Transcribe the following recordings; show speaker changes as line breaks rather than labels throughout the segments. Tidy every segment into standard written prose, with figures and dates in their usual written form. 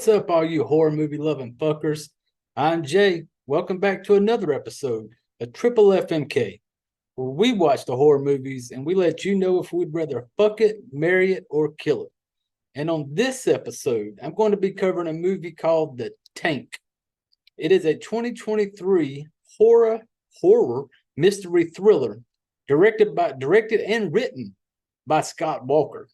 What's up, all you horror movie loving fuckers? I'm Jay. Welcome back to another episode of Triple FMK, where we watch the horror movies and we let you know if we'd rather fuck it, marry it, or kill it. And on this episode, I'm going to be covering a movie called The Tank. It is a 2023 horror mystery thriller directed and written by Scott Walker.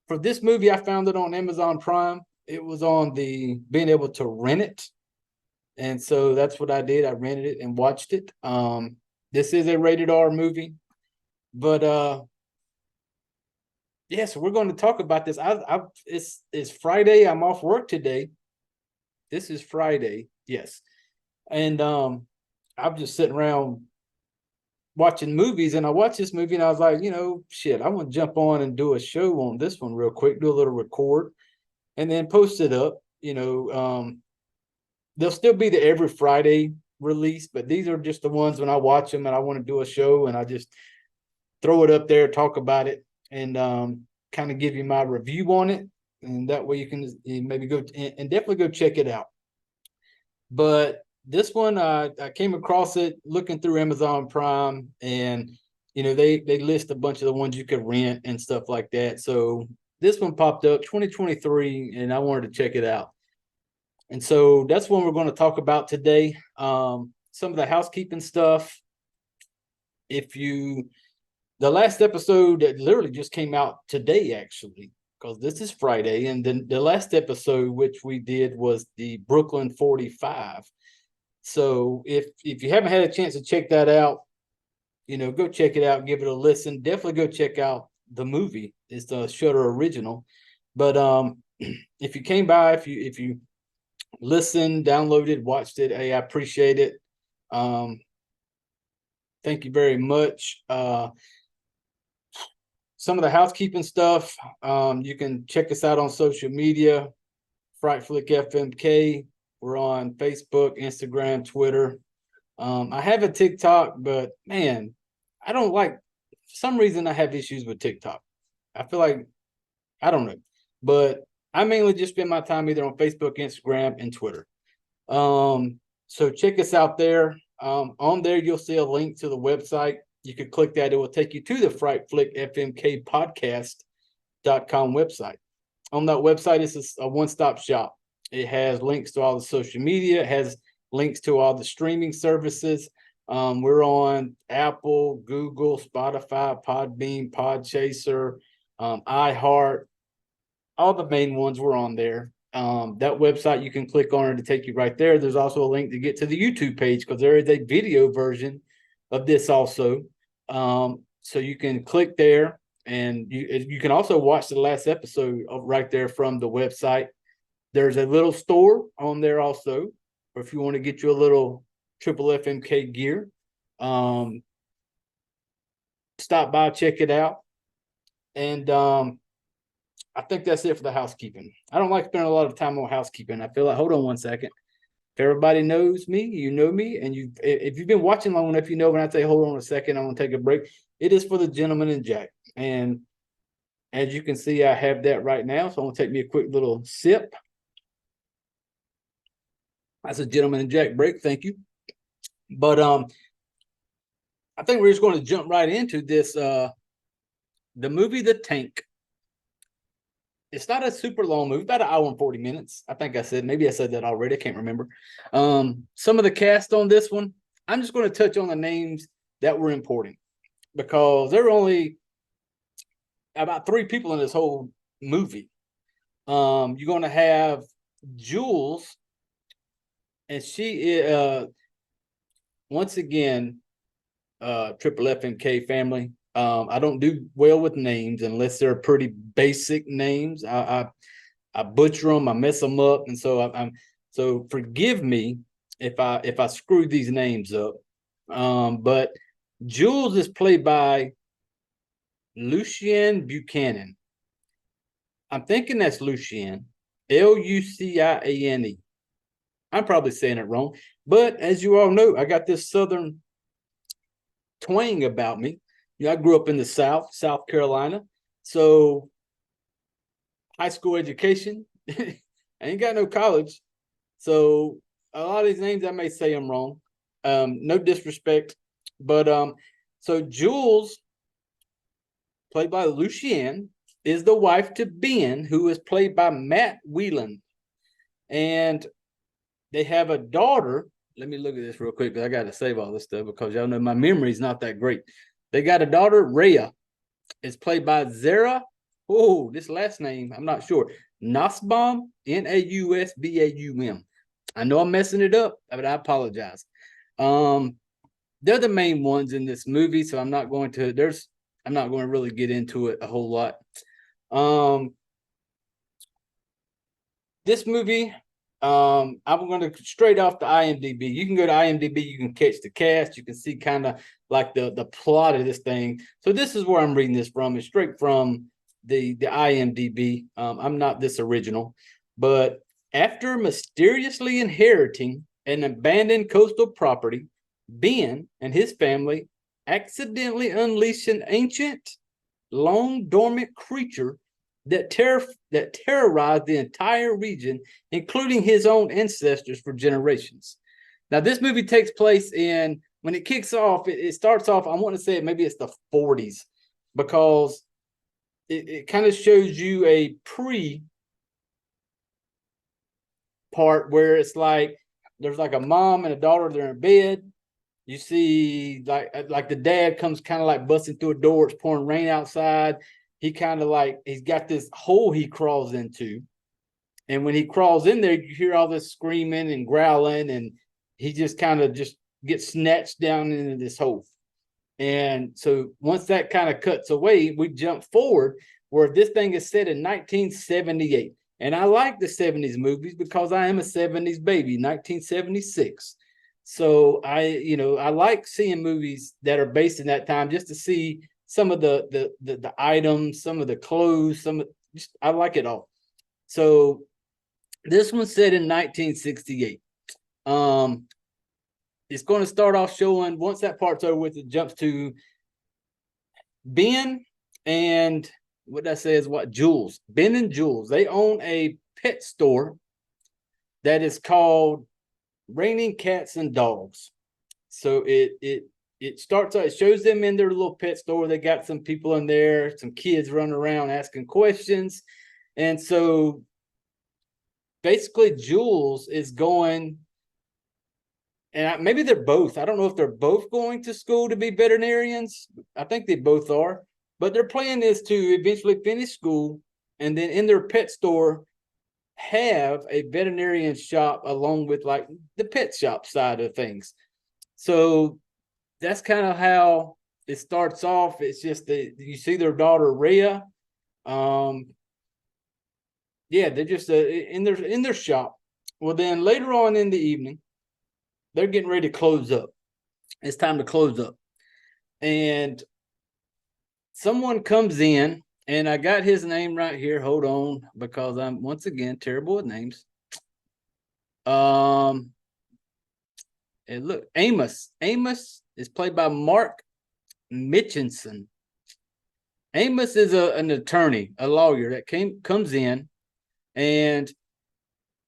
For this movie, I found it on Amazon Prime. It was on the being able to rent it. And so that's what I did. I rented it and watched it. This is a rated R movie. But yeah, so we're going to talk about this. It's Friday. I'm off work today. This is Friday, yes. And I'm just sitting around watching movies, and I watched this movie and I was like, shit, I want to jump on and do a show on this one real quick, do a little record and then post it up. They'll still be the every Friday release, but these are just the ones when I watch them and I want to do a show, and I just throw it up there, talk about it, and kind of give you my review on it. And that way you can maybe go and definitely go check it out. But this one, I came across it looking through Amazon Prime, and they list a bunch of the ones you could rent and stuff like that. So this one popped up 2023, and I wanted to check it out. And so that's what we're going to talk about today. Some of the housekeeping stuff. The last episode that literally just came out today, actually, because this is Friday, and then the last episode which we did was the Brooklyn 45. So if you haven't had a chance to check that out, go check it out, give it a listen. Definitely go check out the movie. It's the Shudder original. But if you came by, if you listened, downloaded, watched it, hey, I appreciate it. Thank you very much. Some of the housekeeping stuff, you can check us out on social media, Fright Flick FMK. We're on Facebook, Instagram, Twitter. I have a TikTok, but man, I don't like, for some reason I have issues with TikTok. I feel like, I don't know, but I mainly just spend my time either on Facebook, Instagram, and Twitter. So check us out there. On there, you'll see a link to the website. You could click that. It will take you to the Fright Flick FMK podcast.com website. On that website, it's a one-stop shop. It has links to all the social media. It has links to all the streaming services. We're on Apple, Google, Spotify, Podbean, Podchaser, iHeart. All the main ones were on there. That website, you can click on it to take you right there. There's also a link to get to the YouTube page because there is a video version of this also. So you can click there, and you can also watch the last episode right there from the website. There's a little store on there also, or if you want to get you a little Triple FMK gear, stop by, check it out. And I think that's it for the housekeeping. I don't like spending a lot of time on housekeeping. I feel like, hold on one second. If everybody knows me, you know me, and if you've been watching long enough, when I say hold on a second, I'm going to take a break. It is for the Gentleman and Jack. And as you can see, I have that right now. So I'm going to take me a quick little sip. That's a Gentleman and Jack break. Thank you. But I think we're just going to jump right into this. The movie The Tank. It's not a super long movie, about an hour and 40 minutes. I think I said that already. I can't remember. Some of the cast on this one, I'm just going to touch on the names that were important because there were only about 3 people in this whole movie. You're going to have Jules, and she is once again Triple FMK family. I don't do well with names unless they're pretty basic names. I butcher them, I mess them up, and so so forgive me if I screw these names up. But Jules is played by Lucien Buchanan. I'm thinking that's Lucien, Luciane. I'm probably saying it wrong, but as you all know, I got this Southern twang about me. I grew up in the South Carolina. So high school education, I ain't got no college. So a lot of these names I may say I'm wrong. No disrespect. But so Jules, played by Lucienne, is the wife to Ben, who is played by Matt Whelan. And they have a daughter. Let me look at this real quick because I got to save all this stuff because y'all know my memory is not that great. They got a daughter, Rhea. It's played by Zara. Oh, this last name, I'm not sure. Nussbaum, Nausbaum. I know I'm messing it up, but I apologize. They're the main ones in this movie, so I'm not going to really get into it a whole lot. This movie, I'm going to straight off the IMDb. You can go to IMDb, you can catch the cast, you can see kind of like the plot of this thing. So this is where I'm reading this from. It's straight from the IMDb. I'm not this original, but after mysteriously inheriting an abandoned coastal property, Ben and his family accidentally unleash an ancient, long-dormant creature that terrorized the entire region, including his own ancestors for generations. Now, this movie takes place when it kicks off, it starts off, I want to say maybe it's the 40s, because it kind of shows you a part where it's like there's like a mom and a daughter, they're in bed. You see like the dad comes kind of like busting through a door. It's pouring rain outside. He kind of like, he's got this hole he crawls into. And when he crawls in there, you hear all this screaming and growling, and he just kind of just gets snatched down into this hole. And so once that kind of cuts away, we jump forward where this thing is set in 1978. And I like the 70s movies because I am a 70s baby, 1976. So I like seeing movies that are based in that time just to see some of the items, some of the clothes, I like it all. So this one's set in 1968. It's going to start off showing, once that part's over with, it jumps to Ben and what that says, Jules. Ben and Jules, they own a pet store that is called Raining Cats and Dogs. So it starts out, it shows them in their little pet store. They got some people in there, some kids running around asking questions. And so basically Jules is going, and maybe they're both, I don't know if they're both going to school to be veterinarians. I think they both are, but their plan is to eventually finish school and then in their pet store have a veterinarian shop along with like the pet shop side of things. So that's kind of how it starts off. It's just that you see their daughter Rhea. They're just in their shop. Well, then later on in the evening, they're getting ready to close up. It's time to close up, and someone comes in, and I got his name right here. Hold on, because I'm once again terrible with names. And look, Amos. Amos is played by Mark Mitchinson. Amos is an attorney, a lawyer that comes in, and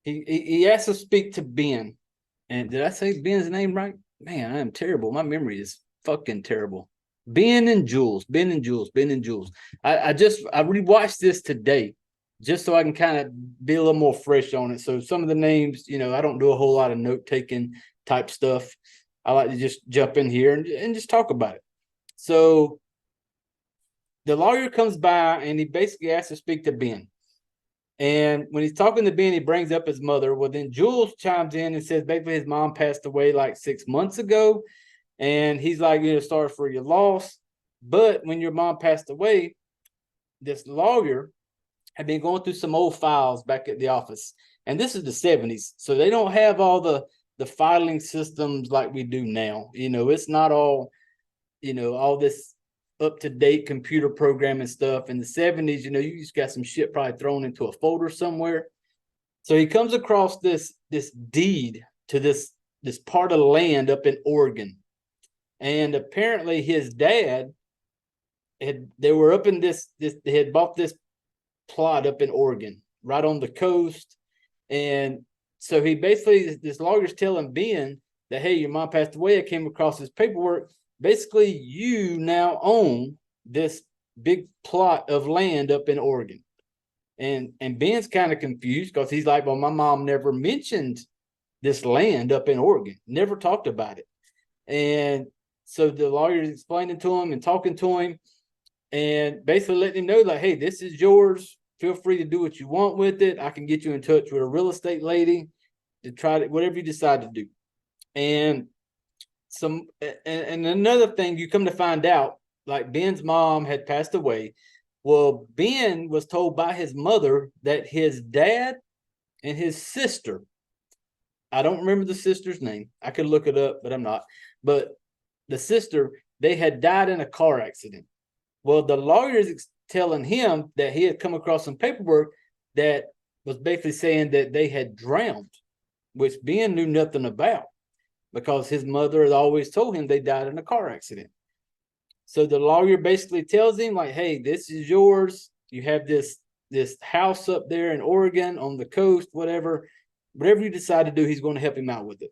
he has to speak to Ben. And did I say Ben's name right? Man, I am terrible. My memory is fucking terrible. Ben and Jules. I rewatched this today just so I can kind of be a little more fresh on it. So some of the names, I don't do a whole lot of note-taking type stuff. I like to just jump in here and just talk about it. So the lawyer comes by and he basically asks to speak to Ben. And when he's talking to Ben, he brings up his mother. Well, then Jules chimes in and says basically his mom passed away like 6 months ago. And he's like, sorry for your loss. But when your mom passed away, this lawyer had been going through some old files back at the office. And this is the 70s. So they don't have all the filing systems like we do now. It's not all, all this up-to-date computer programming stuff. In the 70s, you just got some shit probably thrown into a folder somewhere. So he comes across this deed to this part of land up in Oregon. And apparently his dad they were up in they had bought this plot up in Oregon. right on the coast. And so he basically, this lawyer's telling Ben that, hey, your mom passed away. I came across this paperwork. Basically, you now own this big plot of land up in Oregon. And Ben's kind of confused because he's like, well, my mom never mentioned this land up in Oregon, never talked about it. And so the lawyer's explaining to him and talking to him and basically letting him know, like, hey, this is yours. Feel free to do what you want with it. I can get you in touch with a real estate lady to try to, whatever you decide to do. And another thing you come to find out, like Ben's mom had passed away. Well, Ben was told by his mother that his dad and his sister, I don't remember the sister's name. I could look it up, but I'm not. But the sister, they had died in a car accident. Well, the lawyer is telling him that he had come across some paperwork that was basically saying that they had drowned, which Ben knew nothing about because his mother had always told him they died in a car accident. So the lawyer basically tells him, like, hey, this is yours. You have this house up there in Oregon on the coast, whatever you decide to do, he's going to help him out with it.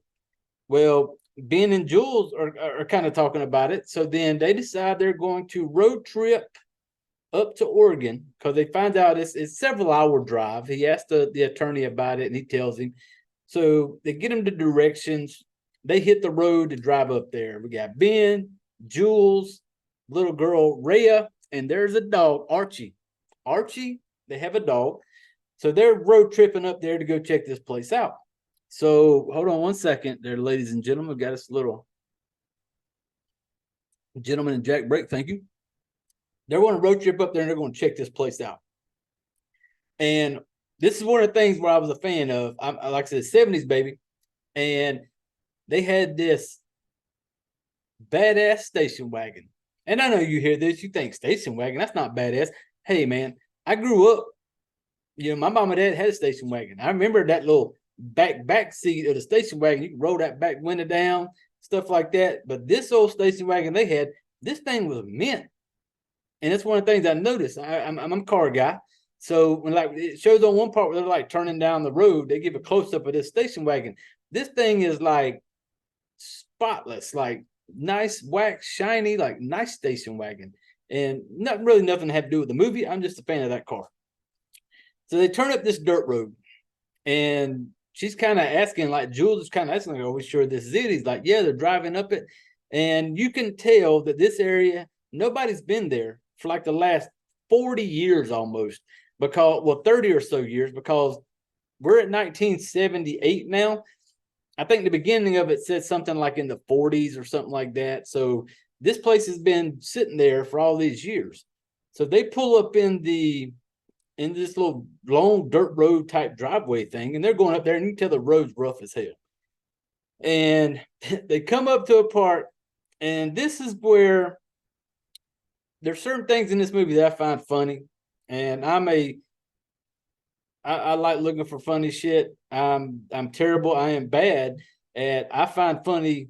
Well, Ben and Jules are kind of talking about it. So then they decide they're going to road trip up to Oregon because they find out it's several hour drive. He asked the attorney about it and he tells him. So they get him the directions. They hit the road to drive up there. We got Ben, Jules, little girl Rhea, and there's a dog, Archie. They have a dog. So they're road tripping up there to go check this place out. So hold on one second there, ladies and gentlemen. We got us a little gentleman and Jack break. Thank you. They're going to road trip up there and they're going to check this place out. And this is one of the things where I was a fan of. Like I said, 70s, baby. And they had this badass station wagon. And I know you hear this, you think station wagon, that's not badass. Hey, man, I grew up, my mom and dad had a station wagon. I remember that little back seat of the station wagon. You can roll that back window down, stuff like that. But this old station wagon they had, this thing was mint. And that's one of the things I noticed. I'm a car guy. So when like it shows on one part where they're like turning down the road, they give a close-up of this station wagon. This thing is like spotless, like nice, wax, shiny, like nice station wagon. And not really nothing to have to do with the movie. I'm just a fan of that car. So they turn up this dirt road and she's kind of asking, like Jules is kind of asking, like, are we sure this is it? He's like, yeah, they're driving up it. And you can tell that this area, nobody's been there for like the last 40 years almost, because, well, 30 or so years, because we're at 1978 now. I think the beginning of it said something like in the 40s or something like that. So this place has been sitting there for all these years. So they pull up in this little long dirt road type driveway thing, and they're going up there, and you can tell the road's rough as hell. And they come up to a part, and this is where there's certain things in this movie that I find funny, and I like looking for funny shit. I'm terrible. I am bad at, I find funny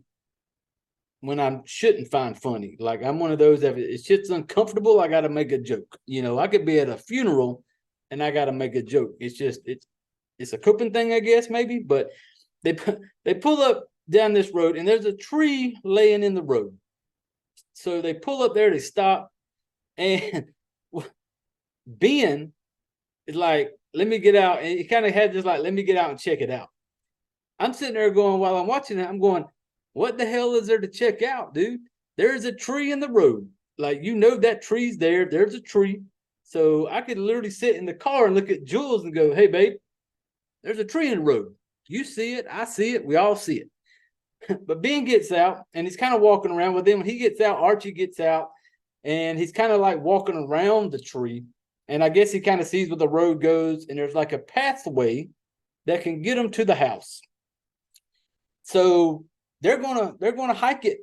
when I shouldn't find funny. Like I'm one of those that if shit's uncomfortable, I got to make a joke. I could be at a funeral and I got to make a joke. It's just, it's a coping thing, I guess, maybe. But they pull up down this road and there's a tree laying in the road. So they pull up there, they stop, and Ben is like, let me get out. And he kind of had this like, let me get out and check it out. I'm sitting there going, while I'm watching it, I'm going, what the hell is there to check out, dude? There's a tree in the road. Like, that tree's there. There's a tree. So I could literally sit in the car and look at Jules and go, hey, babe, there's a tree in the road. You see it. I see it. We all see it. But Ben gets out and he's kind of walking around with them. When he gets out, Archie gets out and he's kind of like walking around the tree. And I guess he kind of sees where the road goes, and there's like a pathway that can get them to the house. So they're gonna hike it.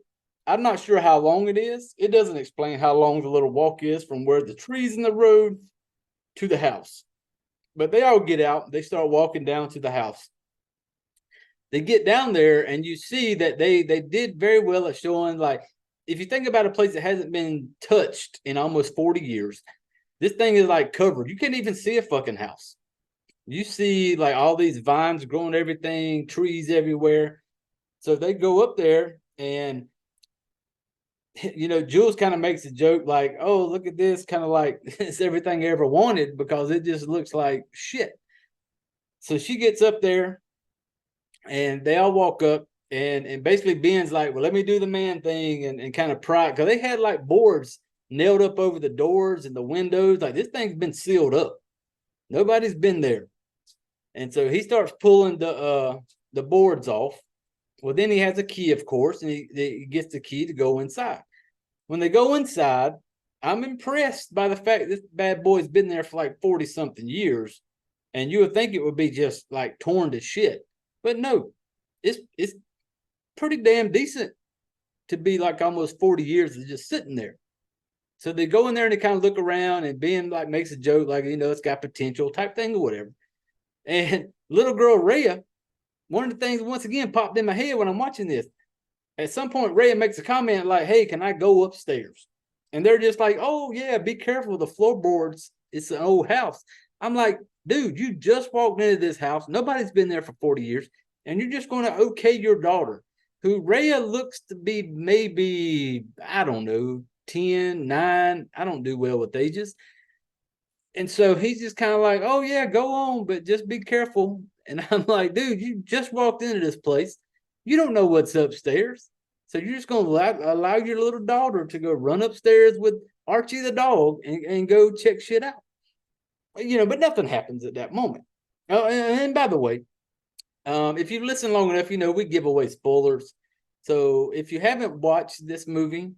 I'm not sure how long it is. It doesn't explain how long the little walk is from where the tree's in the road to the house. But they all get out. They start walking down to the house. They get down there, and you see that they did very well at showing, like, if you think about a place that hasn't been touched in almost 40 years, this thing is like covered. You can't even see a fucking house. You see like all these vines growing everything, trees everywhere. So they go up there and Jules kind of makes a joke like, oh, look at this, kind of like it's everything I ever wanted because it just looks like shit. So she gets up there and they all walk up and basically Ben's like, well, let me do the man thing and kind of pry, because they had like boards nailed up over the doors and the windows. Like this thing's been sealed up. Nobody's been there. And so he starts pulling the boards off. Well, then he has a key, of course, and he gets the key to go inside. When they go inside, I'm impressed by the fact this bad boy's been there for like 40 something years. And you would think it would be just like torn to shit. But no, it's pretty damn decent to be like almost 40 years of just sitting there. So they go in there and they kind of look around, and Ben like makes a joke like, it's got potential type thing or whatever. And little girl Rhea, one of the things once again popped in my head when I'm watching this. At some point, Rhea makes a comment like, hey, can I go upstairs? And they're just like, oh, yeah, be careful. The floorboards, it's an old house. I'm like, dude, you just walked into this house. Nobody's been there for 40 years. And you're just going to okay your daughter, who Rhea looks to be maybe, I don't know, 10, 9. I don't do well with ages. And so he's just kind of like, oh, yeah, go on, but just be careful. And I'm like, dude, you just walked into this place. You don't know what's upstairs. So you're just going to allow your little daughter to go run upstairs with Archie the dog and go check shit out. But nothing happens at that moment. Oh, and by the way, if you listen long enough, we give away spoilers. So if you haven't watched this movie,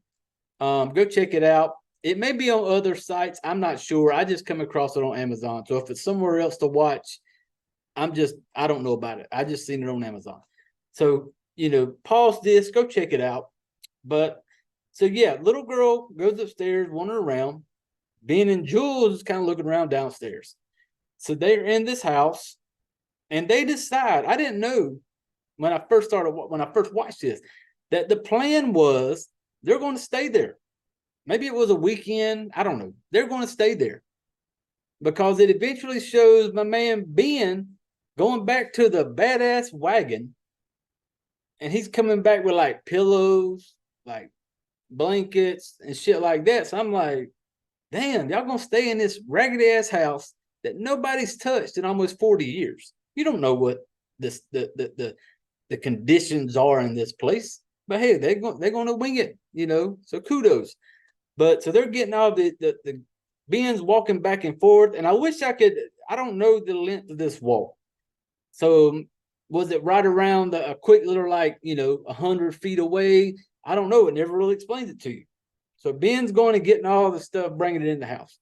go check it out. It may be on other sites. I'm not sure. I just come across it on Amazon. So if it's somewhere else to watch, I don't know about it. I just seen it on Amazon. So, pause this, go check it out. But so yeah, little girl goes upstairs, wandering around. Ben and Jules is kind of looking around downstairs. So they're in this house and they decide, I didn't know when I first watched this, that the plan was they're going to stay there. Maybe it was a weekend. I don't know. They're going to stay there because it eventually shows my man Ben going back to the badass wagon, and he's coming back with like pillows, like blankets and shit like that. So I'm like, damn, y'all gonna stay in this raggedy ass house that nobody's touched in almost 40 years. You don't know what the conditions are in this place, but hey, they're gonna wing it, So kudos. But so they're getting all the Ben's walking back and forth, and I wish I don't know the length of this walk. So was it right around a quick little 100 feet away? I don't know. It never really explains it to you. So Ben's going to getting all the stuff, bringing it in the house.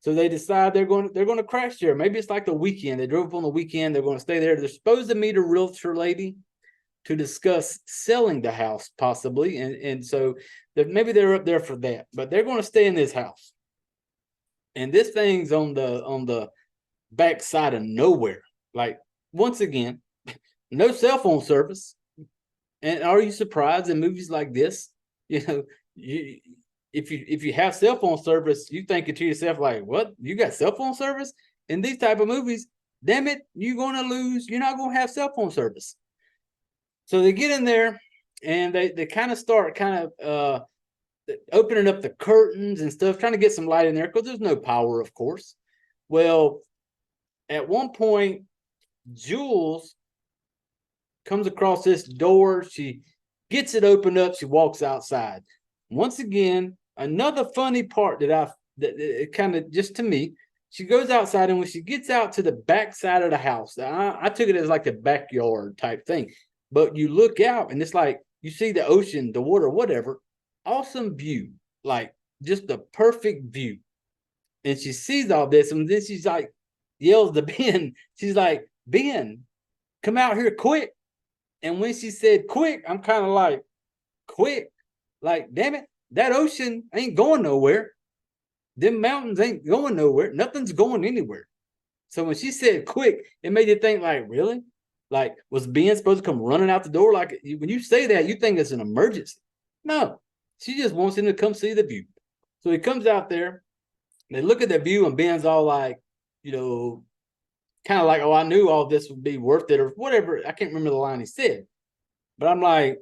So they decide they're going to crash there. Maybe it's like the weekend. They drove on the weekend. They're going to stay there. They're supposed to meet a realtor lady to discuss selling the house possibly. And so maybe they're up there for that, but they're going to stay in this house. And this thing's on the backside of nowhere. Like, once again, no cell phone service. And are you surprised in movies like this? If you have cell phone service, you thinking to yourself like, what? You got cell phone service? In these type of movies, damn it, you're going to lose. You're not going to have cell phone service. So they get in there and they kind of start opening up the curtains and stuff, trying to get some light in there because there's no power, of course. Well, at one point, Jules comes across this door. She gets it opened up. She walks outside. Once again, another funny part that it kind of, just to me, she goes outside, and when she gets out to the back side of the house, I took it as like a backyard type thing. But you look out, and it's like you see the ocean, the water, whatever. Awesome view, like just the perfect view. And she sees all this, and then she's like, yells to Ben. She's like, Ben, come out here quick. And when she said quick, I'm kind of like, quick? Like, damn it, that ocean ain't going nowhere. Them mountains ain't going nowhere. Nothing's going anywhere. So when she said quick, it made you think like, really? Like, was Ben supposed to come running out the door? Like, when you say that, you think it's an emergency. No, she just wants him to come see the view. So he comes out there. They look at the view, and Ben's all like, kind of like, oh, I knew all this would be worth it or whatever. I can't remember the line he said, but I'm like,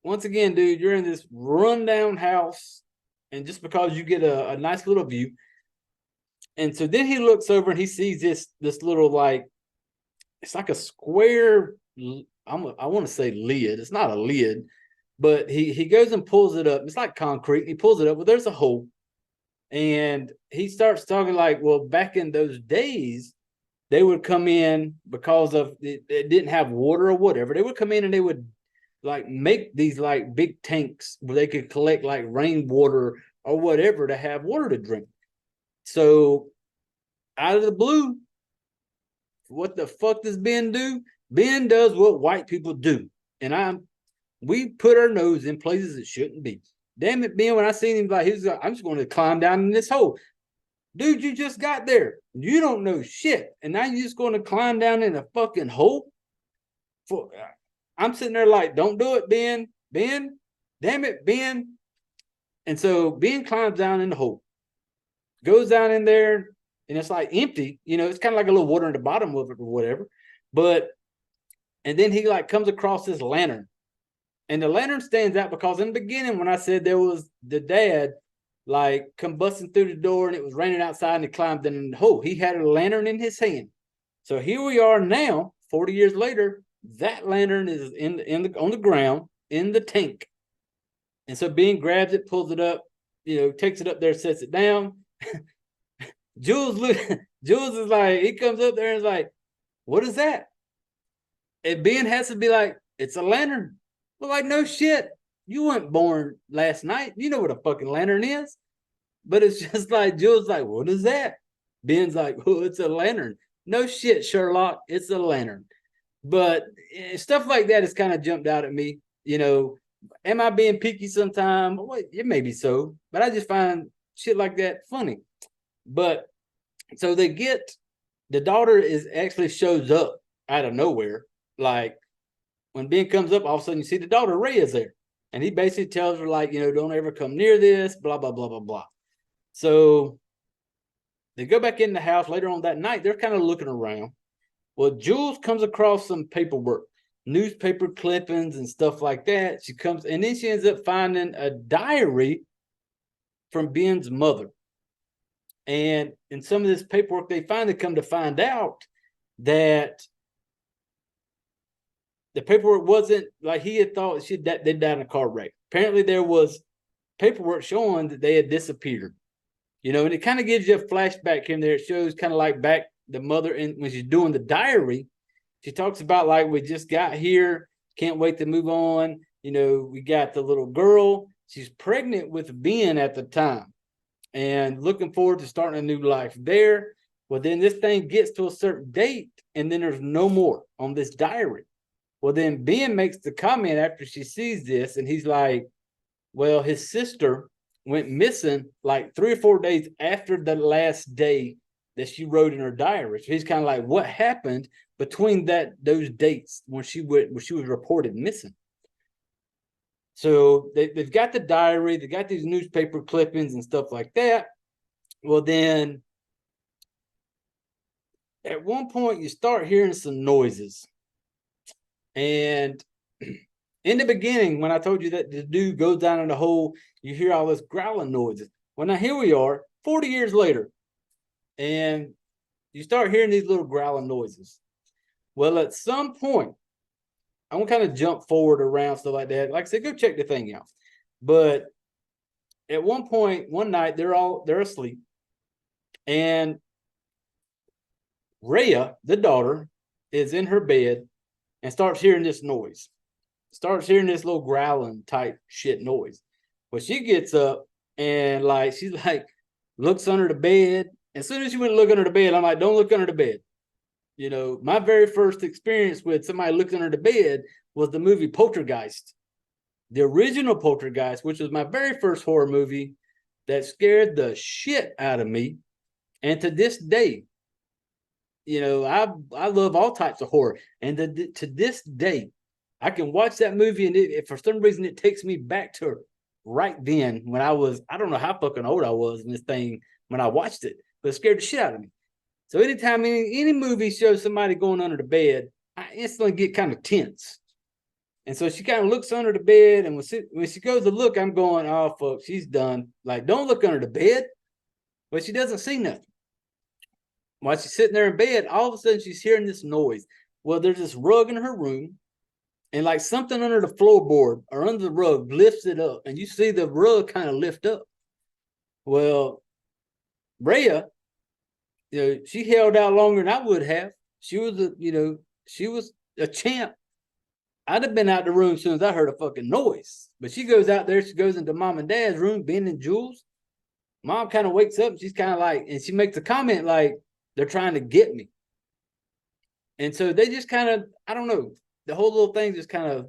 once again, dude, you're in this rundown house, and just because you get a nice little view. And so then he looks over and he sees this little, like, it's like a square. I want to say lid. It's not a lid, but he goes and pulls it up. It's like concrete. He pulls it up, but there's a hole, and he starts talking like, well, back in those days, they would come in because of it didn't have water or whatever. They would come in and they would like make these like big tanks where they could collect like rainwater or whatever to have water to drink. So out of the blue, what the fuck does Ben do? Ben does what white people do. And we put our nose in places it shouldn't be. Damn it, Ben, when I seen him, like, I'm just going to climb down in this hole. Dude, you just got there. You don't know shit. And now you're just going to climb down in a fucking hole? I'm sitting there like, don't do it, Ben. Ben, damn it, Ben. And so Ben climbs down in the hole, goes down in there, and it's like empty. It's kind of like a little water in the bottom of it or whatever. And then he like comes across this lantern. And the lantern stands out because in the beginning, when I said there was the dad like come busting through the door and it was raining outside and he climbed in the hole, he had a lantern in his hand. So here we are now, 40 years later, that lantern is on the ground in the tank. And so Ben grabs it, pulls it up, takes it up there, sets it down. Jules is like, he comes up there and is like, what is that? And Ben has to be like, it's a lantern. Well, like, no shit. You weren't born last night. You know what a fucking lantern is. But it's just like, Jules like, what is that? Ben's like, oh, it's a lantern. No shit, Sherlock. It's a lantern. But stuff like that has kind of jumped out at me. Am I being picky sometime? Well, it may be so. But I just find shit like that funny. But so the daughter is actually shows up out of nowhere. Like when Ben comes up, all of a sudden you see the daughter, Ray, is there. And he basically tells her, like, don't ever come near this, blah, blah, blah, blah, blah. So they go back in the house later on that night. They're kind of looking around. Well, Jules comes across some paperwork, newspaper clippings and stuff like that. She comes, and then she ends up finding a diary from Ben's mother. And in some of this paperwork, they finally come to find out that the paperwork wasn't like he had thought they died in a car wreck. Apparently, there was paperwork showing that they had disappeared. And it kind of gives you a flashback here and there. It shows kind of like back the mother, and when she's doing the diary, she talks about like, we just got here, can't wait to move on. We got the little girl. She's pregnant with Ben at the time and looking forward to starting a new life there. Well, then this thing gets to a certain date and then there's no more on this diary. Well, then Ben makes the comment after she sees this, and he's like, well, his sister went missing like 3 or 4 days after the last day that she wrote in her diary. So he's kind of like, what happened between those dates when she was reported missing? So they've got the diary, they got these newspaper clippings and stuff like that. Well, then at one point you start hearing some noises. And in the beginning, when I told you that the dude goes down in the hole, you hear all this growling noises. Well, now here we are, 40 years later, and you start hearing these little growling noises. Well, at some point, I'm gonna kind of jump forward around stuff like that. Like I said, go check the thing out. But at one point, one night, they're asleep, and Rhea, the daughter, is in her bed and starts hearing this noise. Starts hearing this little growling type shit noise. Well, she gets up and like she's like looks under the bed. As soon as she went to look under the bed, I'm like, don't look under the bed. My very first experience with somebody looking under the bed was the movie Poltergeist. The original Poltergeist, which was my very first horror movie that scared the shit out of me. And to this day, I love all types of horror. And to this day, I can watch that movie and for some reason it takes me back to right then when I don't know how fucking old I was in this thing when I watched it, but it scared the shit out of me. So anytime any movie shows somebody going under the bed, I instantly get kind of tense. And so she kind of looks under the bed, and when she goes to look, I'm going, oh fuck, she's done. Like, don't look under the bed. But she doesn't see nothing. While she's sitting there in bed, all of a sudden she's hearing this noise. Well, there's this rug in her room, and like something under the floorboard or under the rug lifts it up, and you see the rug kind of lift up. Well, Rhea, she held out longer than I would have. She was a champ. I'd have been out the room as soon as I heard a fucking noise. But she goes out there, she goes into mom and dad's room, Ben and Jules. Mom kind of wakes up, and she's kind of like, and she makes a comment like, they're trying to get me. And so they just kind of, I don't know, the whole little thing just kind of,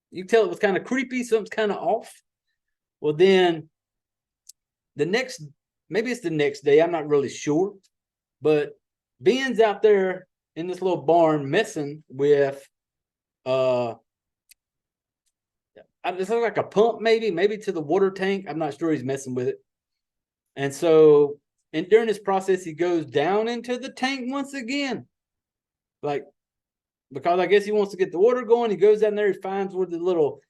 you can tell it was kind of creepy, something's kind of off. Well, then maybe it's the next day, I'm not really sure, but Ben's out there in this little barn messing with it's like a pump, maybe to the water tank. I'm not sure, he's messing with it. And so, and during this process, he goes down into the tank once again, like, because I guess he wants to get the water going. He goes down there, he finds where the little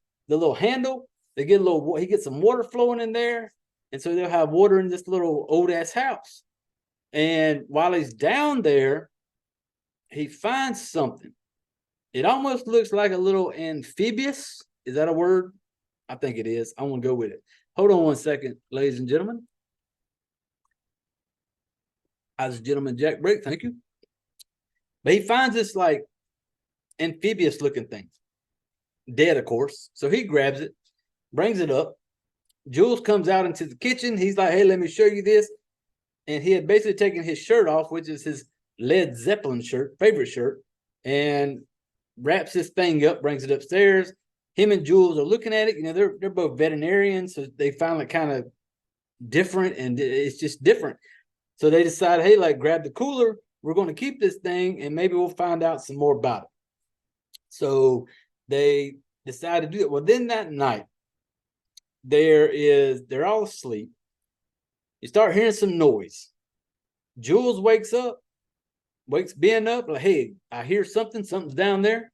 handle, he gets some water flowing in there. And so they'll have water in this little old ass house. And while he's down there, he finds something. It almost looks like a little amphibious. Is that a word? I think it is. I want to go with it. Hold on one second, ladies and gentlemen. As a gentleman, Jack Break, thank you. But he finds this like amphibious looking thing. Dead, of course. So he grabs it, brings it up. Jules comes out into the kitchen. He's like, hey, let me show you this. And he had basically taken his shirt off, which is his Led Zeppelin shirt, favorite shirt, and wraps this thing up, brings it upstairs. Him and Jules are looking at it. They're both veterinarians, so they find it kind of different, and it's just different. So they decide, hey, like, grab the cooler. We're going to keep this thing, and maybe we'll find out some more about it. So they decide to do it. Well, then that night, they're all asleep. You start hearing some noise. Jules wakes Ben up, like, hey, I hear something's down there.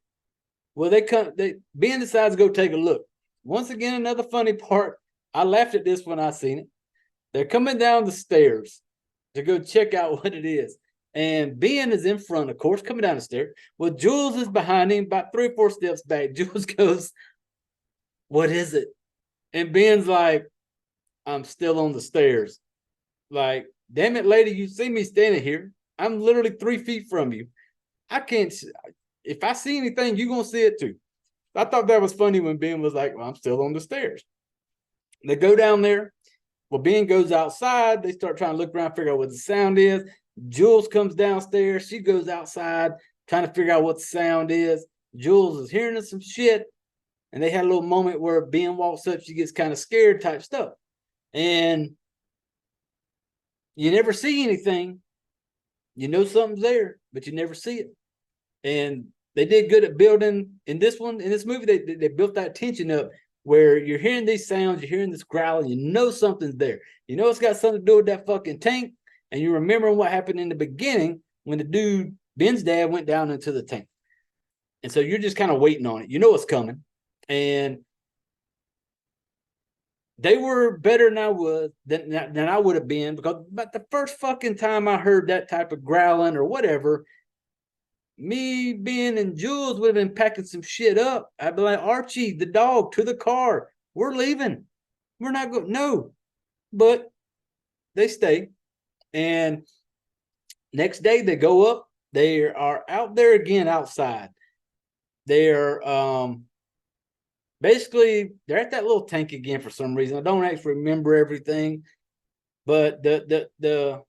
Well, Ben decides to go take a look. Once again, another funny part. I laughed at this when I seen it. They're coming down the stairs to go check out what it is. And Ben is in front, of course, coming down the stairs. Well, Jules is behind him, about 3 or 4 steps back. Jules goes, what is it? And Ben's like, I'm still on the stairs. Like, damn it, lady, you see me standing here. I'm literally 3 feet from you. I can't, if I see anything, you're going to see it too. I thought that was funny when Ben was like, well, I'm still on the stairs. They go down there. Well, Ben goes outside. They start trying to look around, figure out what the sound is. Jules comes downstairs. She goes outside, trying to figure out what the sound is. Jules is hearing some shit. And they had a little moment where Ben walks up. She gets kind of scared type stuff. And you never see anything. You know something's there, but you never see it. And they did good at building in this movie, they built that tension up where you're hearing these sounds, you're hearing this growling, you know something's there. You know it's got something to do with that fucking tank, and you're remembering what happened in the beginning when the dude, Ben's dad, went down into the tank. And so you're just kind of waiting on it. You know it's coming. And they were better than I was than I would have been, because about the first fucking time I heard that type of growling or whatever, me, Ben, and Jules would have been packing some shit up. I'd be like, Archie, the dog, to the car. We're leaving. We're not going. No. But they stay. And next day they go up. They are out there again outside. They're basically, they're at that little tank again for some reason. I don't actually remember everything. But the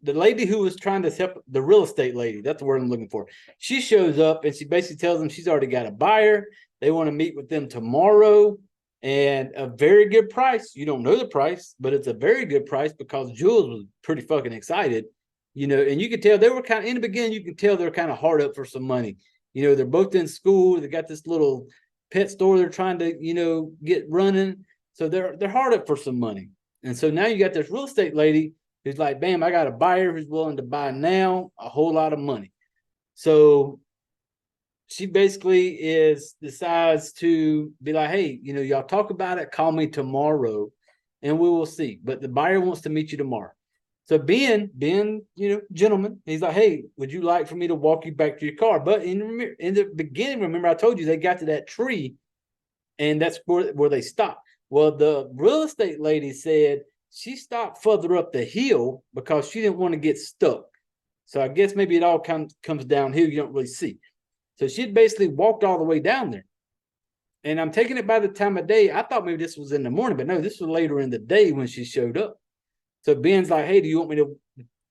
lady who was trying to help, the real estate lady, that's the word I'm looking for. She shows up and she basically tells them she's already got a buyer. They want to meet with them tomorrow, and a very good price. You don't know the price, but it's a very good price because Jules was pretty fucking excited, and you could tell they were kind of, in the beginning, you can tell they're kind of hard up for some money. They're both in school. They got this little pet store they're trying to, get running. So they're hard up for some money. And so now you got this real estate lady He's like, bam, I got a buyer who's willing to buy now a whole lot of money. So she basically decides to be like, hey, y'all talk about it, call me tomorrow and we will see. But the buyer wants to meet you tomorrow. So Ben, gentleman, he's like, hey, would you like for me to walk you back to your car? But in the beginning, remember I told you they got to that tree and that's where they stopped. Well, the real estate lady said she stopped further up the hill because she didn't want to get stuck. So I guess maybe it all comes downhill. You don't really see. So she'd basically walked all the way down there. And I'm taking it by the time of day. I thought maybe this was in the morning, but no, this was later in the day when she showed up. So Ben's like, hey, do you want me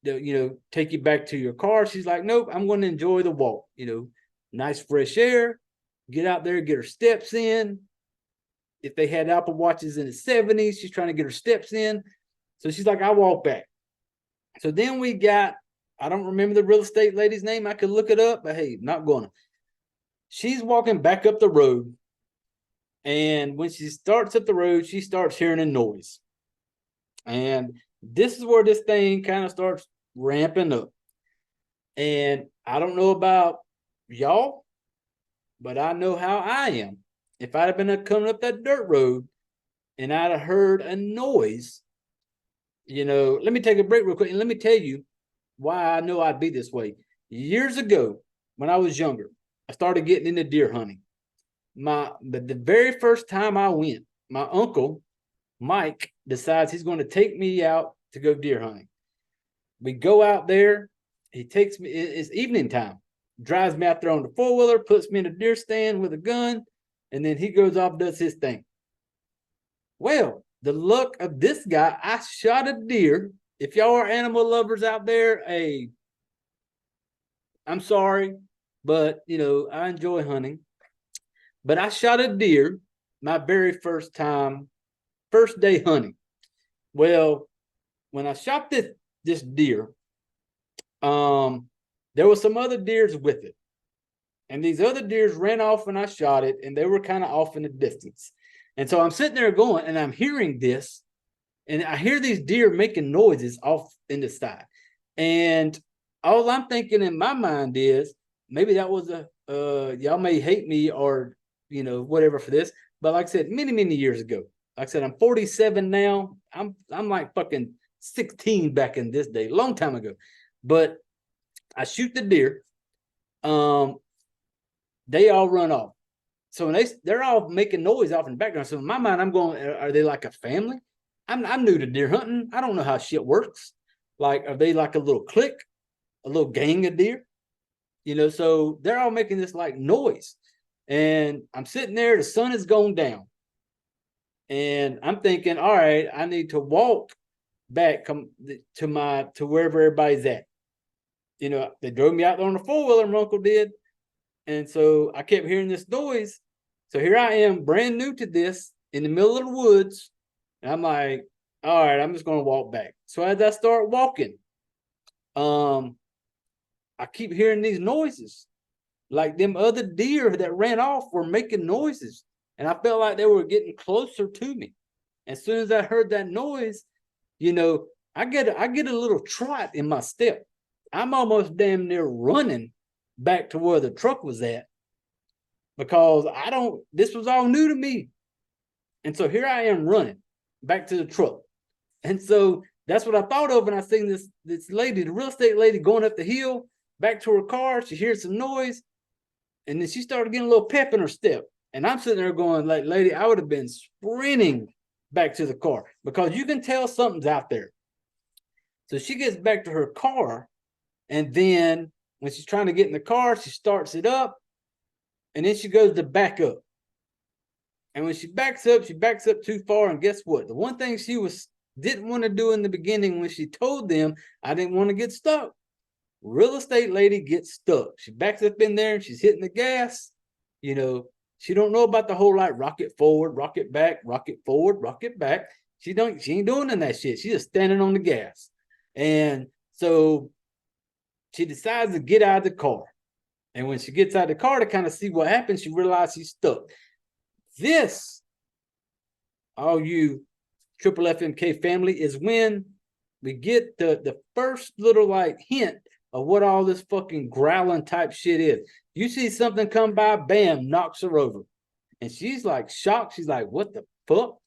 to take you back to your car? She's like, nope, I'm going to enjoy the walk. Nice fresh air, get out there, get her steps in. If they had Apple Watches in the 70s, she's trying to get her steps in. So she's like, I'll walk back. So then we got, I don't remember the real estate lady's name. I could look it up, but hey, not going to. She's walking back up the road. And when she starts up the road, she starts hearing a noise. And this is where this thing kind of starts ramping up. And I don't know about y'all, but I know how I am. If I'd have been coming up that dirt road and I'd have heard a noise, let me take a break real quick and let me tell you why I know I'd be this way. Years ago, when I was younger, I started getting into deer hunting. The very first time I went, my uncle, Mike, decides he's going to take me out to go deer hunting. We go out there. He takes me, it's evening time, drives me out there on the four-wheeler, puts me in a deer stand with a gun, and then he goes off, does his thing. Well, the luck of this guy, I shot a deer. If y'all are animal lovers out there, I'm sorry, but, I enjoy hunting. But I shot a deer my very first day hunting. Well, when I shot this deer, there were some other deers with it. And these other deers ran off when I shot it, and they were kind of off in the distance. And so I'm sitting there going, and I'm hearing this, and I hear these deer making noises off in the side. And all I'm thinking in my mind is, maybe that was y'all may hate me or, whatever for this. But like I said, many, many years ago, like I said, I'm 47 now. I'm like fucking 16 back in this day, long time ago. But I shoot the deer. They all run off. So when they're all making noise off in the background. So in my mind, I'm going, are they like a family? I'm new to deer hunting. I don't know how shit works. Like, are they like a little clique, a little gang of deer? So they're all making this like noise. And I'm sitting there, the sun is going down. And I'm thinking, all right, I need to walk back to wherever everybody's at. They drove me out there on the four-wheeler, my uncle did. And so I kept hearing this noise. So here I am, brand new to this, in the middle of the woods. And I'm like, all right, I'm just going to walk back. So as I start walking, I keep hearing these noises. Like them other deer that ran off were making noises. And I felt like they were getting closer to me. As soon as I heard that noise, I get a little trot in my step. I'm almost damn near running back to where the truck was at, because this was all new to me. And so here I am running back to the truck. And so that's what I thought of when I seen this lady, the real estate lady, going up the hill back to her car. She hears some noise, and then she started getting a little pep in her step. And I'm sitting there going, like, lady, I would have been sprinting back to the car, because you can tell something's out there. So she gets back to her car, and then when she's trying to get in the car, she starts it up, and then she goes to back up. And when she backs up too far. And guess what? The one thing she didn't want to do in the beginning, when she told them, I didn't want to get stuck. Real estate lady gets stuck. She backs up in there and she's hitting the gas. She don't know about the whole like rocket forward, rocket back, rocket forward, rocket back. She ain't doing none of that shit. She's just standing on the gas. And so she decides to get out of the car. And when she gets out of the car to kind of see what happens, she realizes she's stuck. This, all you Triple FMK family, is when we get the first little like hint of what all this fucking growling type shit is. You see something come by, bam, knocks her over. And she's like shocked. She's like, what the fuck?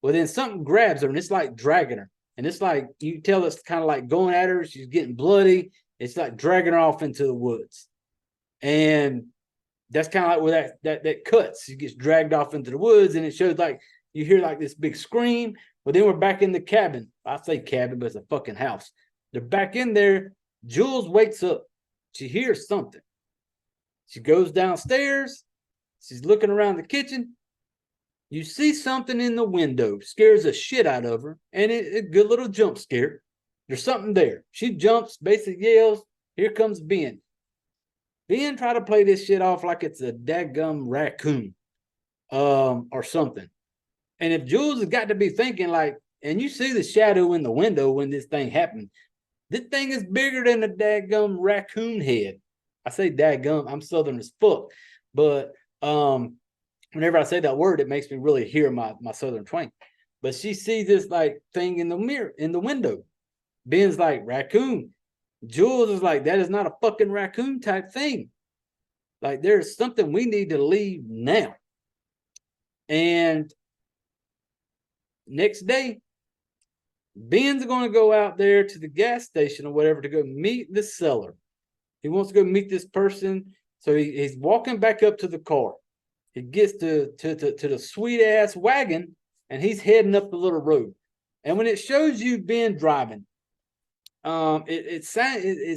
Well, then something grabs her and it's like dragging her. And it's like, you tell it's kind of like going at her. She's getting bloody. It's like dragging her off into the woods. And that's kind of like where that cuts. She gets dragged off into the woods, and it shows like you hear like this big scream. But then we're back in the cabin. I say cabin, but it's a fucking house. They're back in there. Jules wakes up. She hears something. She goes downstairs. She's looking around the kitchen. You see something in the window, scares the shit out of her, and a good little jump scare. There's something there. She jumps, basically yells, here comes Ben. Ben try to play this shit off like it's a dadgum raccoon or something. And if Jules has got to be thinking like, and you see the shadow in the window when this thing happened, this thing is bigger than a dadgum raccoon head. I say dadgum, I'm Southern as fuck, but whenever I say that word, it makes me really hear my Southern twang. But she sees this like thing in the mirror, in the window. Ben's like, raccoon. Jules is like, that is not a fucking raccoon type thing. Like, there's something we need to leave now. And next day, Ben's going to go out there to the gas station or whatever to go meet the seller. He wants to go meet this person. So he's walking back up to the car. He gets to the sweet ass wagon, and he's heading up the little road. And when it shows you Ben driving, it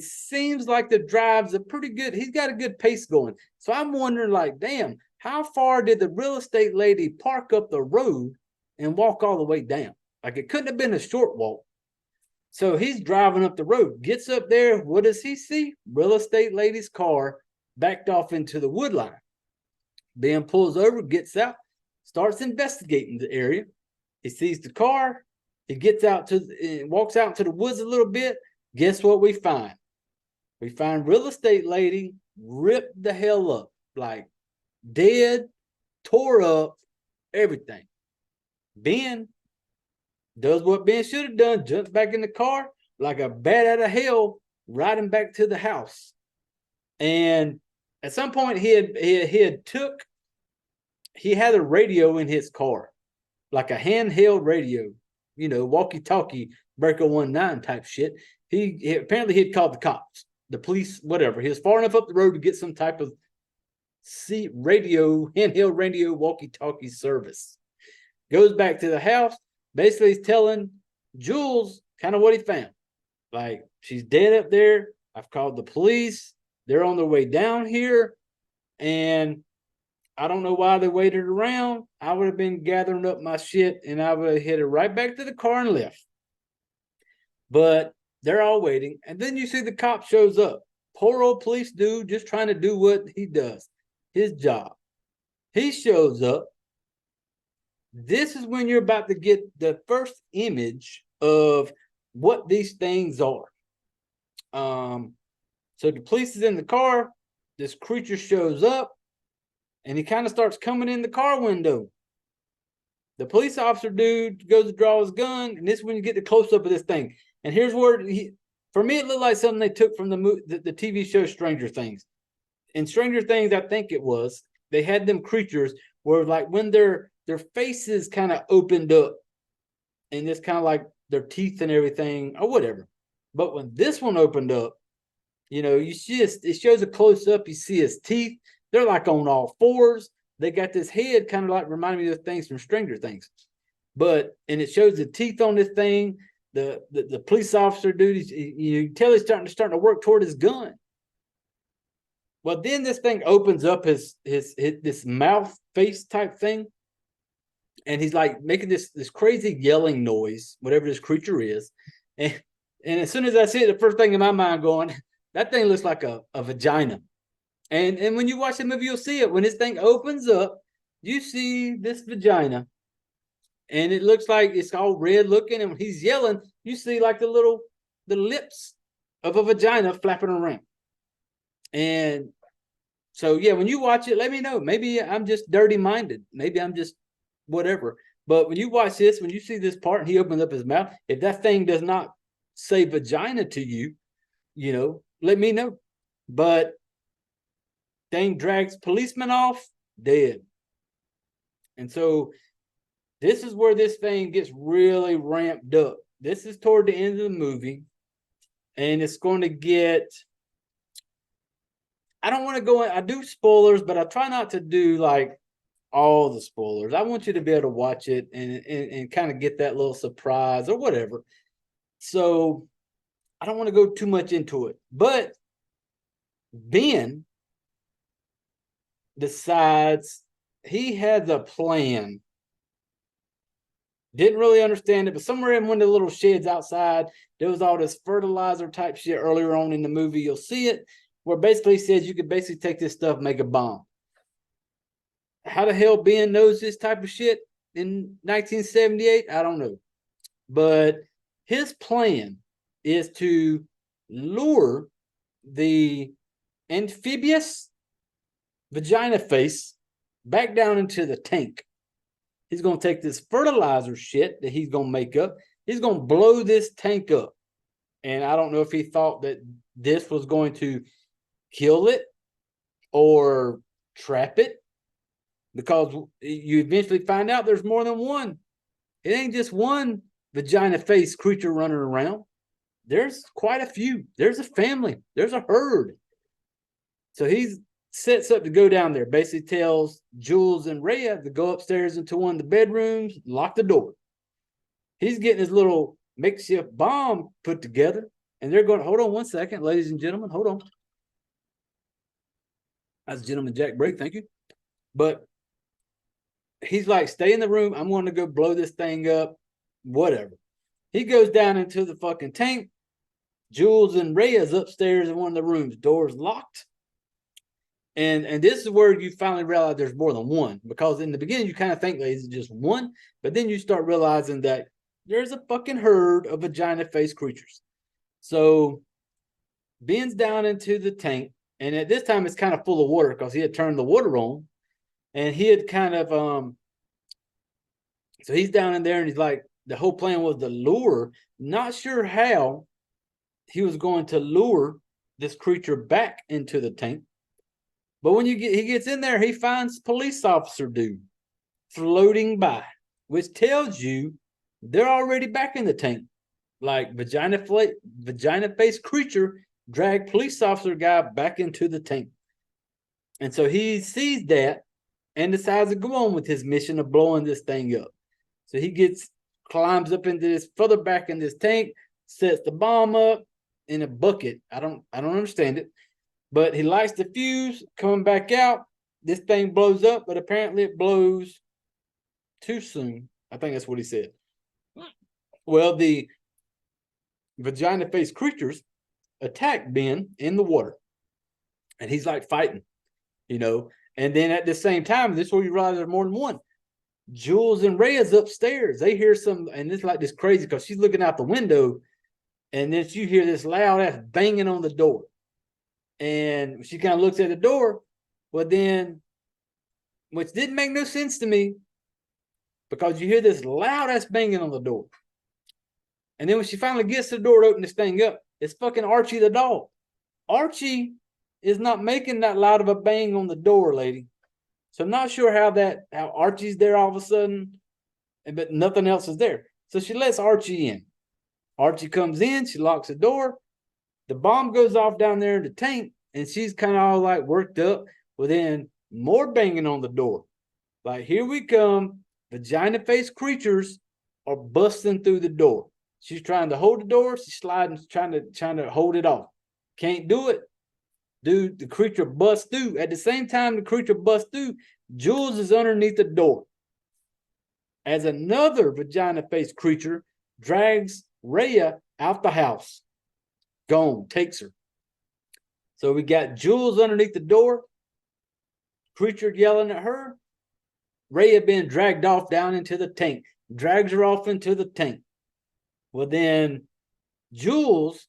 seems like the drives are pretty good. He's got a good pace going. So I'm wondering, like, damn, how far did the real estate lady park up the road and walk all the way down? Like, it couldn't have been a short walk. So he's driving up the road, gets up there. What does he see? Real estate lady's car backed off into the wood line. Ben pulls over, gets out, starts investigating the area. He sees the car. He gets out walks out into the woods a little bit. Guess what we find? We find real estate lady ripped the hell up, like dead, tore up, everything. Ben does what Ben should have done, jumps back in the car like a bat out of hell, riding back to the house. And at some point, he had a radio in his car, like a handheld radio, you know, walkie-talkie, Breaker 19 type shit. He apparently he had called the cops, the police, whatever. He was far enough up the road to get some type of handheld radio, walkie-talkie service. Goes back to the house. Basically, he's telling Jules kind of what he found. Like, she's dead up there. I've called the police. They're on their way down here. And I don't know why they waited around. I would have been gathering up my shit, and I would have headed right back to the car and left. But they're all waiting. And then you see the cop shows up. Poor old police dude just trying to do what he does, his job. He shows up. This is when you're about to get the first image of what these things are. So the police is in the car. This creature shows up, and he kind of starts coming in the car window. The police officer dude goes to draw his gun, and this is when you get the close-up of this thing. And here's where, for me, it looked like something they took from the TV show Stranger Things. In Stranger Things, I think it was, they had them creatures where, like, when their faces kind of opened up, and it's kind of like their teeth and everything, or whatever. But when this one opened up, you know, it shows a close-up, you see his teeth. They're like on all fours. They got this head kind of like reminding me of things from Stranger Things. And it shows the teeth on this thing. The police officer dude, you tell he's starting to work toward his gun. Well, then this thing opens up his this mouth face type thing. And he's like making this crazy yelling noise, whatever this creature is. And as soon as I see it, the first thing in my mind going, that thing looks like a vagina. And when you watch the movie, you'll see it. When this thing opens up, you see this vagina. And it looks like it's all red looking. And when he's yelling, you see like the lips of a vagina flapping around. And so, yeah, when you watch it, let me know. Maybe I'm just dirty-minded. Maybe I'm just whatever. But when you watch this, when you see this part and he opens up his mouth, if that thing does not say vagina to you, let me know. But thing drags policeman off, dead. And so this is where this thing gets really ramped up. This is toward the end of the movie, and it's going to get, I don't want to go in, I do spoilers, but I try not to do like all the spoilers. I want you to be able to watch it and kind of get that little surprise or whatever. So I don't want to go too much into it. But Ben decides he has a plan. Didn't really understand it, but somewhere in one of the little sheds outside, there was all this fertilizer type shit earlier on in the movie. You'll see it, where basically says you could basically take this stuff, make a bomb. How the hell Ben knows this type of shit in 1978? I don't know. But his plan is to lure the amphibious vagina face back down into the tank. He's going to take this fertilizer shit that he's going to make up. He's going to blow this tank up. And I don't know if he thought that this was going to kill it or trap it, because you eventually find out there's more than one. It ain't just one vagina face creature running around. There's quite a few. There's a family. There's a herd. So he's sets up to go down there, basically tells Jules and Rhea to go upstairs into one of the bedrooms, lock the door. He's getting his little makeshift bomb put together, and they're going, hold on one second, ladies and gentlemen, hold on. That's Gentleman Jack break, thank you. But he's like, stay in the room, I'm going to go blow this thing up, whatever. He goes down into the fucking tank. Jules and Rhea's upstairs in one of the rooms, doors locked. And this is where you finally realize there's more than one, because in the beginning you kind of think that it's just one, but then you start realizing that there's a fucking herd of vagina face creatures. So Ben's down into the tank, and at this time it's kind of full of water because he had turned the water on, and he had kind of so he's down in there, and he's like, the whole plan was to lure, not sure how he was going to lure this creature back into the tank. But when he gets in there, he finds police officer dude floating by, which tells you they're already back in the tank. Like vagina face creature dragged police officer guy back into the tank. And so he sees that and decides to go on with his mission of blowing this thing up. So he climbs up into this, further back in this tank, sets the bomb up in a bucket. I don't understand it. But he lights the fuse, coming back out. This thing blows up, but apparently it blows too soon. I think that's what he said. Well, the vagina face creatures attack Ben in the water. And he's like fighting, And then at the same time, this is where you realize there's more than one. Jules and Rhea's upstairs. They hear some, and it's like this crazy because she's looking out the window, and then you hear this loud ass banging on the door. And she kind of looks at the door, well then, which didn't make no sense to me, because you hear this loud ass banging on the door. And then when she finally gets the door to open this thing up, it's fucking Archie the dog. Archie is not making that loud of a bang on the door, lady. So I'm not sure how Archie's there all of a sudden, but nothing else is there. So she lets Archie in. Archie comes in, she locks the door. The bomb goes off down there in the tank, and she's kind of all like worked up. Well, then more banging on the door. Like, here we come. Vagina face creatures are busting through the door. She's trying to hold the door. She's sliding, trying to hold it off. Can't do it. Dude, the creature busts through. At the same time the creature busts through, Jules is underneath the door. As another vagina face creature drags Rhea out the house. Gone, takes her. So we got Jules underneath the door, creature yelling at her, Rhea being dragged off down into the tank, drags her off into the tank. Well, then Jules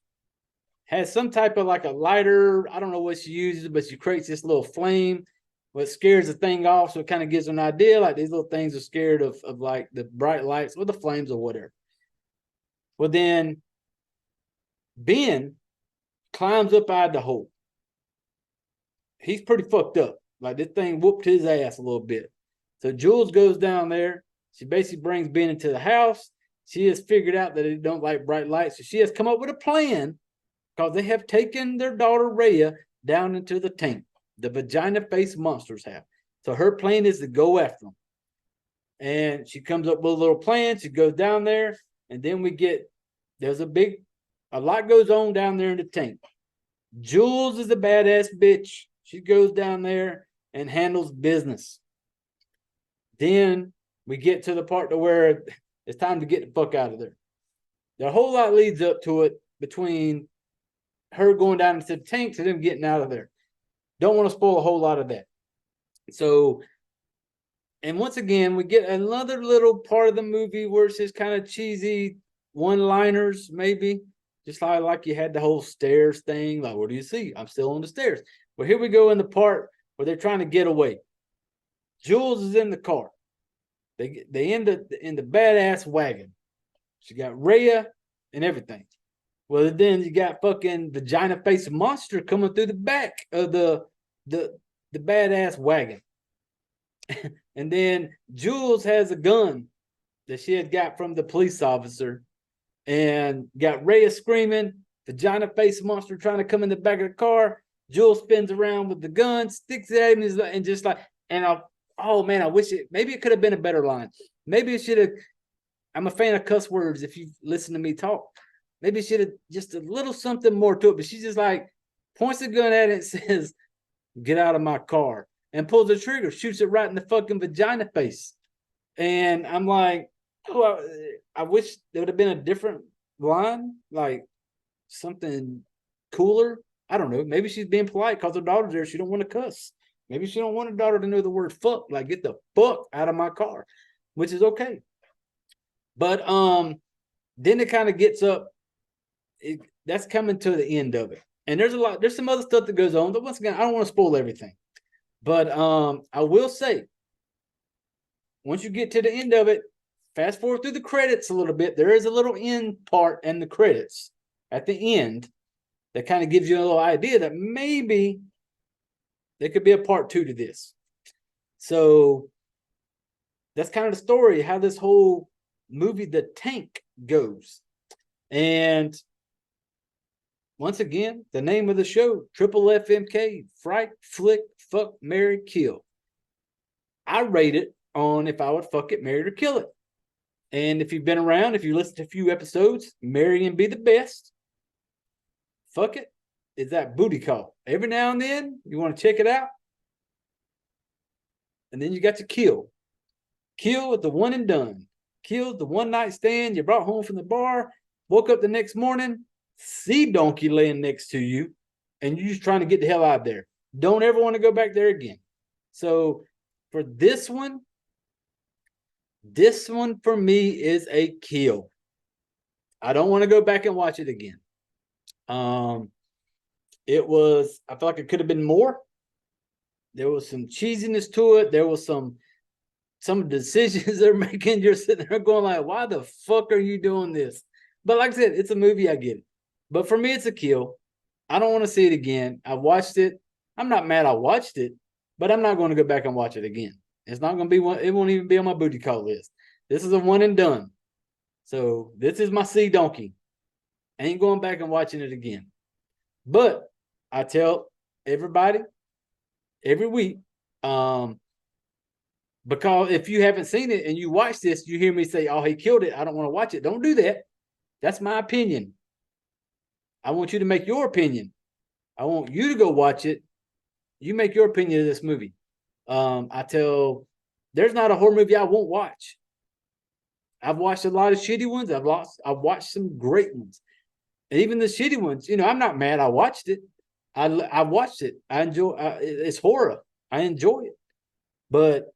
has some type of like a lighter. I don't know what she uses, but she creates this little flame, what scares the thing off. So it kind of gives an idea, like these little things are scared of like the bright lights or the flames or whatever. Well, then Ben climbs up out of the hole. He's pretty fucked up. Like this thing whooped his ass a little bit. So Jules goes down there. She basically brings Ben into the house. She has figured out that they don't like bright lights. So she has come up with a plan because they have taken their daughter Rhea down into the tank. The vagina face monsters have. So her plan is to go after them. And she comes up with a little plan. She goes down there. And then there's a lot goes on down there in the tank. Jules is a badass bitch. She goes down there and handles business. Then we get to the part to where it's time to get the fuck out of there. The whole lot leads up to it between her going down into the tank to them getting out of there. Don't want to spoil a whole lot of that. So, and once again, we get another little part of the movie where it's just kind of cheesy one-liners, maybe. Just like you had the whole stairs thing. Like, what do you see? I'm still on the stairs. Well, here we go in the part where they're trying to get away. Jules is in the car. They end up in the badass wagon. She got Rhea and everything. Well, then you got fucking vagina face monster coming through the back of the badass wagon. And then Jules has a gun that she had got from the police officer and got Rhea screaming, vagina face monster trying to come in the back of the car. Jules spins around with the gun, sticks it at him, and just like, and oh man, I wish maybe it could have been a better line. Maybe it should have. I'm a fan of cuss words. If you listen to me talk, maybe it should have just a little something more to it. But she just like points the gun at it and says, "Get out of my car," and pulls the trigger, shoots it right in the fucking vagina face. And I'm like, oh, I wish there would have been a different line, like something cooler. I don't know. Maybe she's being polite because her daughter's there. She don't want to cuss. Maybe she don't want her daughter to know the word fuck. Like, get the fuck out of my car, which is okay. But then it kind of gets up. That's coming to the end of it. And there's some other stuff that goes on. But once again, I don't want to spoil everything. But I will say, once you get to the end of it, fast forward through the credits a little bit. There is a little end part in the credits at the end that kind of gives you a little idea that maybe there could be a part 2 to this. So that's kind of the story, how this whole movie, The Tank, goes. And once again, the name of the show, Triple FMK, Fright, Flick, Fuck, Marry, Kill. I rate it on if I would fuck it, marry, or kill it. And if you've been around, if you listened to a few episodes, marry and be the best. Fuck it is that booty call. Every now and then, you want to check it out. And then you got to kill. Kill with the one and done. Kill the one night stand you brought home from the bar, woke up the next morning, see donkey laying next to you, and you're just trying to get the hell out of there. Don't ever want to go back there again. So for this one for me is a kill. I don't want to go back and watch it again. I feel like it could have been more. There was some cheesiness to it. There was some decisions they're making. You're sitting there going like, why the fuck are you doing this? But like I said, it's a movie, I get it. But for me, it's a kill. I don't want to see it again. I watched it. I'm not mad I watched it, but I'm not going to go back and watch it again. It's not going to be one. It won't even be on my booty call list. This is a one and done. So this is my sea donkey. I ain't going back and watching it again. But I tell everybody every week, because if you haven't seen it and you watch this, you hear me say, oh, he killed it, I don't want to watch it. Don't do that. That's my opinion. I want you to make your opinion. I want you to go watch it. You make your opinion of this movie. There's not a horror movie I won't watch. I've watched a lot of shitty ones. I've watched some great ones. And even the shitty ones, I'm not mad I watched it. I watched it. I enjoy it's horror. I enjoy it. But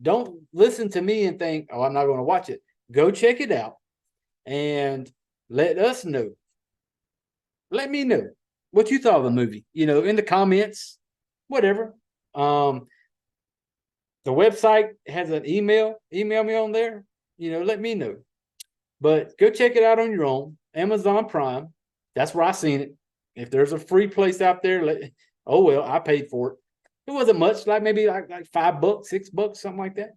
don't listen to me and think, oh, I'm not going to watch it. Go check it out and let us know. Let me know what you thought of the movie, in the comments, whatever. The website has an email me on there, let me know. But go check it out on your own, Amazon Prime. That's where I seen it. If there's a free place out there, oh well, I paid for it. It wasn't much, like maybe like $5, $6, something like that.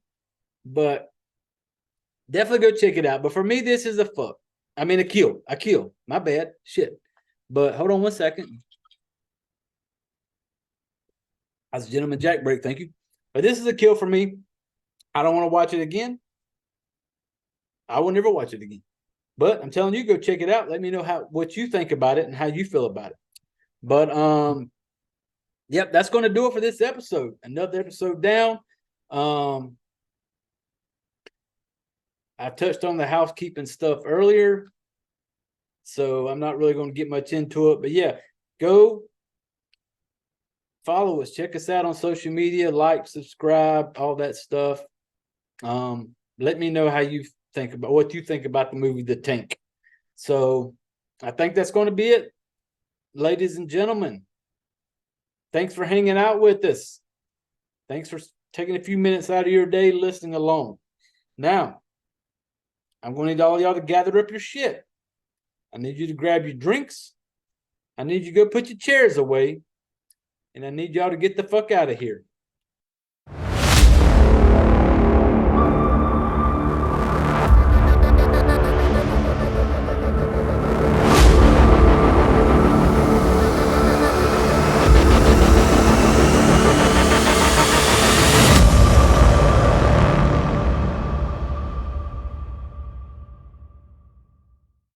But definitely go check it out. But for me, this is a fuck. I mean, a kill. A kill. My bad. Shit. But hold on one second. As a gentleman jack break, thank you. But this is a kill for me. I don't want to watch it again. I will never watch it again. But I'm telling you, go check it out. Let me know what you think about it and how you feel about it. But yep, that's going to do it for this episode. Another episode down. I touched on the housekeeping stuff earlier, so I'm not really going to get much into it. But yeah, go follow us. Check us out on social media. Like, subscribe, all that stuff. Let me know how you think about what you think about the movie The Tank. So I think that's going to be it, ladies and gentlemen. Thanks for hanging out with us. Thanks for taking a few minutes out of your day listening along. Now, I'm going to need all y'all to gather up your shit. I need you to grab your drinks. I need you to go put your chairs away. And I need y'all to get the fuck out of here.